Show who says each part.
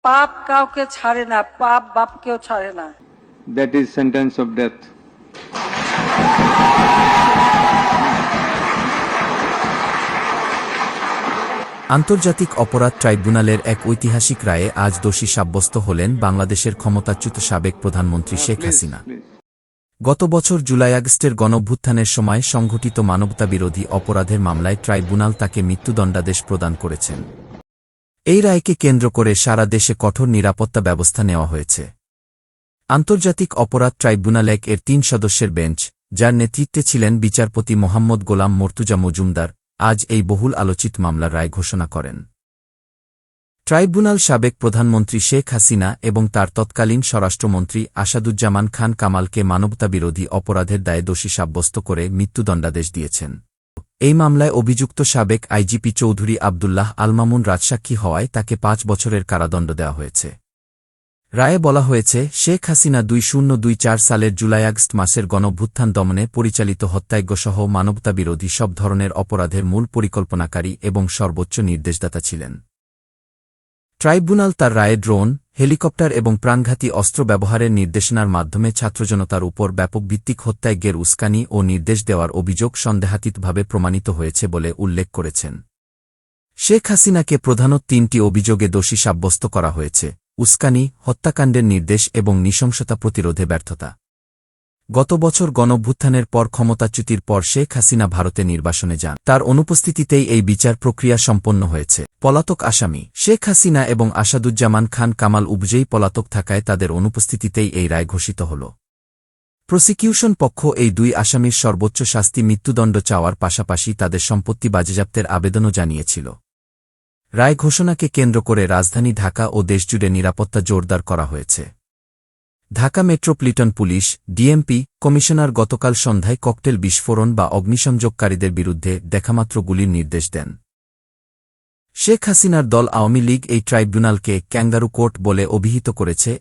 Speaker 1: পাপ কাউকে ছাড়ে না, পাপ বাপকেও ছাড়ে না।
Speaker 2: That is sentence of death.
Speaker 3: আন্তর্জাতিক অপরাধ ট্রাইব্যুনালের এক ঐতিহাসিক রায়ে আজ দোষী সাব্যস্ত হলেন বাংলাদেশের ক্ষমতাচ্যুত সাবেক প্রধানমন্ত্রী শেখ হাসিনা। গত বছর জুলাই আগস্টের গণঅভ্যুত্থানের সময় সংঘটিত মানবতাবিরোধী অপরাধের মামলায় ট্রাইব্যুনাল তাকে মৃত্যুদণ্ডাদেশ প্রদান করেছেন। এই রায়কে কেন্দ্র করে সারা দেশে কঠোর নিরাপত্তা ব্যবস্থা নেওয়া হয়েছে। আন্তর্জাতিক অপরাধ ট্রাইব্যুনাল এর ৩ সদস্যের বেঞ্চ, যার নেতৃত্বে ছিলেন বিচারপতি মোহাম্মদ গোলাম মর্তুজা মজুমদার, আজ এই বহুল আলোচিত মামলার রায় ঘোষণা করেন। ট্রাইব্যুনাল সাবেক প্রধানমন্ত্রী শেখ হাসিনা এবং তার তৎকালীন স্বরাষ্ট্রমন্ত্রী আসাদুজ্জামান খান কামালকে মানবতাবিরোধী অপরাধের দায়ে দোষী সাব্যস্ত করে মৃত্যুদণ্ডাদেশ দিয়েছেন। এই মামলায় অভিযুক্ত সাবেক আইজিপি চৌধুরী আবদুল্লাহ আল মামুন রাজসাক্ষী হওয়ায় তাকে ৫ বছরের কারাদণ্ড দেওয়া হয়েছে। রায়ে বলা হয়েছে, শেখ হাসিনা 2024 সালের জুলাই আগস্ট মাসের গণঅভ্যুত্থান দমনে পরিচালিত হত্যাযজ্ঞসহ মানবতাবিরোধী সব ধরনের অপরাধের মূল পরিকল্পনাকারী এবং সর্বোচ্চ নির্দেশদাতা ছিলেন। ট্রাইব্যুনাল তার রায়ে ড্রোন, হেলিকপ্টার এবং প্রাণঘাতী অস্ত্র ব্যবহারের নির্দেশনার মাধ্যমে ছাত্রজনতার উপর ব্যাপক ভিত্তিক হত্যাযজ্ঞের উস্কানি ও নির্দেশ দেওয়ার অভিযোগ সন্দেহাতীতভাবে প্রমাণিত হয়েছে বলে উল্লেখ করেছেন। শেখ হাসিনাকে প্রধানত ৩টি অভিযোগে দোষী সাব্যস্ত করা হয়েছে: উস্কানি, হত্যাকাণ্ডের নির্দেশ এবং নৃশংসতা প্রতিরোধে ব্যর্থতা। গত বছর গণঅভ্যুত্থানের পর ক্ষমতাচ্যুতির পর শেখ হাসিনা ভারতে নির্বাসনে যান। তার অনুপস্থিতিতেই এই বিচার প্রক্রিয়া সম্পন্ন হয়েছে। পলাতক আসামি শেখ হাসিনা এবং আসাদুজ্জামান খান কামাল উভয়েই পলাতক থাকায় তাদের অনুপস্থিতিতেই এই রায় ঘোষিত হল। প্রসিকিউশন পক্ষ এই 2 আসামির সর্বোচ্চ শাস্তি মৃত্যুদণ্ড চাওয়ার পাশাপাশি তাদের সম্পত্তি বাজেয়াপ্তের আবেদনও জানিয়েছিল। রায় ঘোষণাকে কেন্দ্র করে রাজধানী ঢাকা ও দেশজুড়ে নিরাপত্তা জোরদার করা হয়েছে। Dhaka metropolitan police, DMP commissioner গতকাল সন্ধ্যায় ককটেল বিস্ফোরণ বা অগ্নিসংযোগকারীদের বিরুদ্ধে দেখামাত্র গুলির নির্দেশ দেন। শেখ হাসিনার দল আওয়ামী লীগ এই ট্রাইব্যুনালকে ক্যাঙ্গারু কোর্ট বলে অভিহিত করেছে